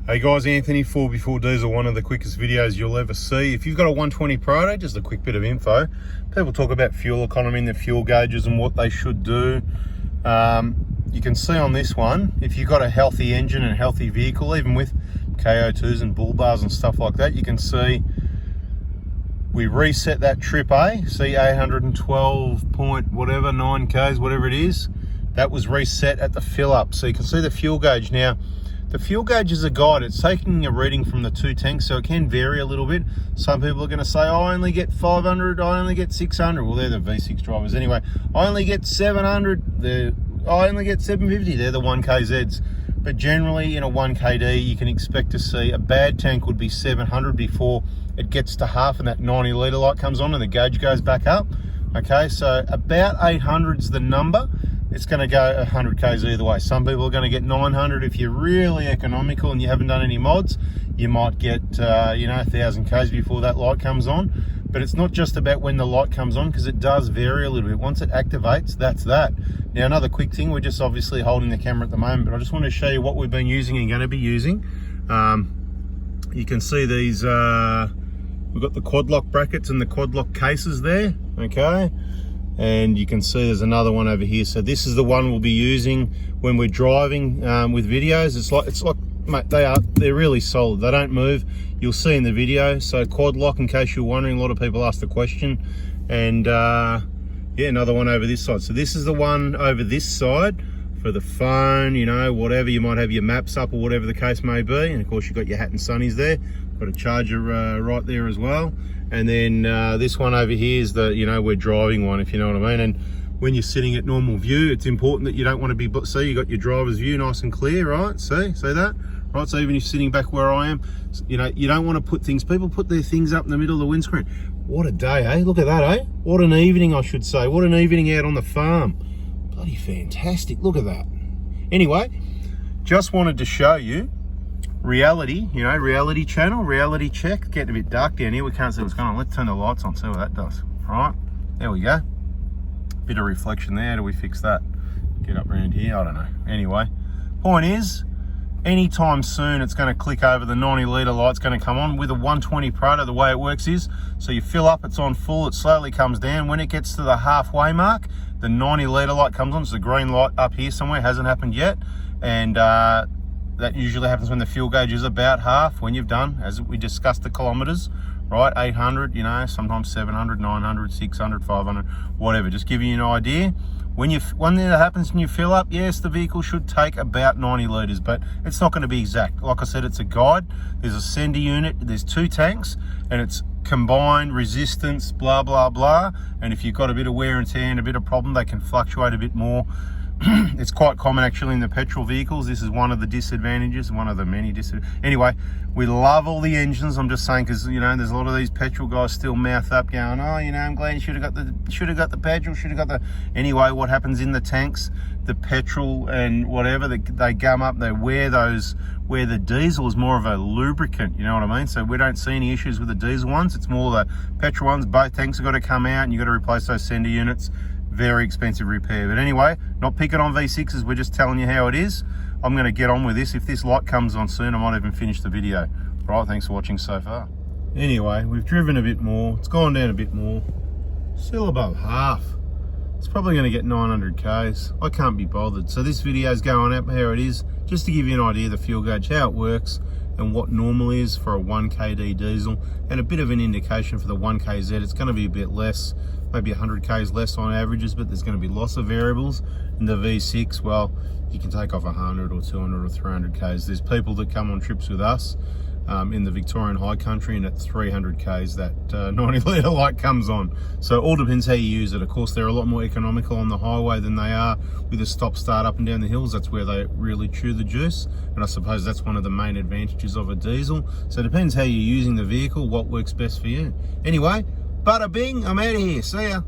Hey guys, Anthony, 4x4 Diesel, one of the quickest videos you'll ever see. If you've got a 120 Prado, just a quick bit of info. People talk about fuel economy and the fuel gauges and what they should do. You can see on this one, if you've got a healthy engine and a healthy vehicle, even with KO2s and bull bars and stuff like that, you can see we reset that trip A, see 812 point whatever, 9Ks, whatever it is. That was reset at the fill up. So you can see the fuel gauge now. The fuel gauge is a guide. It's taking a reading from the two tanks, so it can vary a little bit. Some people are going to say, I only get 500, I only get 600. Well, they're the V6 drivers anyway. I only get 700, I only get 750. They're the 1KZs. But generally, in a 1KD, you can expect to see a bad tank would be 700 before it gets to half and that 90 litre light comes on and the gauge goes back up. Okay, so about 800 is the number. It's going to go 100 Ks either way. Some people are going to get 900 if you're really economical and you haven't done any mods. You might get, 1,000 Ks before that light comes on. But it's not just about when the light comes on, because it does vary a little bit. Once it activates, that's that. Now, another quick thing, we're just obviously holding the camera at the moment, but I just want to show you what we've been using and going to be using. You can see these, we've got the quad lock brackets and the quad lock cases there, okay? And you can see there's another one over here. So this is the one we'll be using when we're driving with videos. It's like, mate, they're really solid. They don't move. You'll see in the video. So quad lock, in case you're wondering, a lot of people ask the question. And yeah, another one over this side. So this is the one over this side for the phone, whatever. You might have your maps up or whatever the case may be. And of course you've got your hat and sunnies there. Got a charger right there as well. And then this one over here is the, we're driving one, if you know what I mean. And when you're sitting at normal view, it's important that you don't want to be, see, you got your driver's view nice and clear, right? See that? Right, so even if you're sitting back where I am, you don't want to put things, people put their things up in the middle of the windscreen. What a day, eh? Look at that, eh? What an evening, I should say. What an evening out on the farm. Bloody fantastic, look at that. Anyway, just wanted to show you reality, reality channel, reality check. Getting a bit dark down here, we can't see what's going on. Let's turn the lights on, see what that does. All right, there we go. Bit of reflection there. Do we fix that? Get up around here, I don't know. Anyway, point is, anytime soon it's going to click over, the 90 litre light's going to come on. With a 120 Prado, the way it works is, so you fill up, it's on full, it slowly comes down. When it gets to the halfway mark, the 90 litre light comes on. It's the green light up here somewhere, hasn't happened yet. And that usually happens when the fuel gauge is about half, when you've done, as we discussed, the kilometres, right? 800, sometimes 700, 900, 600, 500, whatever. Just giving you an idea. When that happens and you fill up, yes, the vehicle should take about 90 litres, but it's not going to be exact. Like I said, it's a guide. There's a sender unit, there's two tanks, and it's combined resistance, blah, blah, blah. And if you've got a bit of wear and tear and a bit of problem, they can fluctuate a bit more. It's quite common actually in the petrol vehicles. This is one of the disadvantages, one of the many disadvantages. Anyway, we love all the engines. I'm just saying, because there's a lot of these petrol guys still mouth up going, oh, I'm glad you should have got the petrol, should have got the. Anyway, what happens in the tanks, the petrol and whatever, they gum up, they wear those, where the diesel is more of a lubricant, you know what I mean? So we don't see any issues with the diesel ones. It's more the petrol ones. Both tanks have got to come out and you've got to replace those sender units. Very expensive repair. But anyway, not picking on V6s, we're just telling you how it is. I'm going to get on with this. If this light comes on soon, I might even finish the video. Right, thanks for watching so far. Anyway, we've driven a bit more. It's gone down a bit more. Still above half. It's probably going to get 900 Ks. I can't be bothered. So this video is going up how it is, just to give you an idea of the fuel gauge, how it works, and what normal is for a 1KD diesel, and a bit of an indication for the 1KZ. It's going to be a bit less, maybe 100 Ks less on averages, but there's going to be lots of variables. In the V6, well, you can take off 100 or 200 or 300 Ks. There's people that come on trips with us in the Victorian High Country, and at 300 Ks that 90 litre light comes on. So it all depends how you use it. Of course, they're a lot more economical on the highway than they are with a stop start up and down the hills. That's where they really chew the juice, and I suppose that's one of the main advantages of a diesel. So it depends how you're using the vehicle, what works best for you. Anyway, bada bing, I'm out of here. See ya.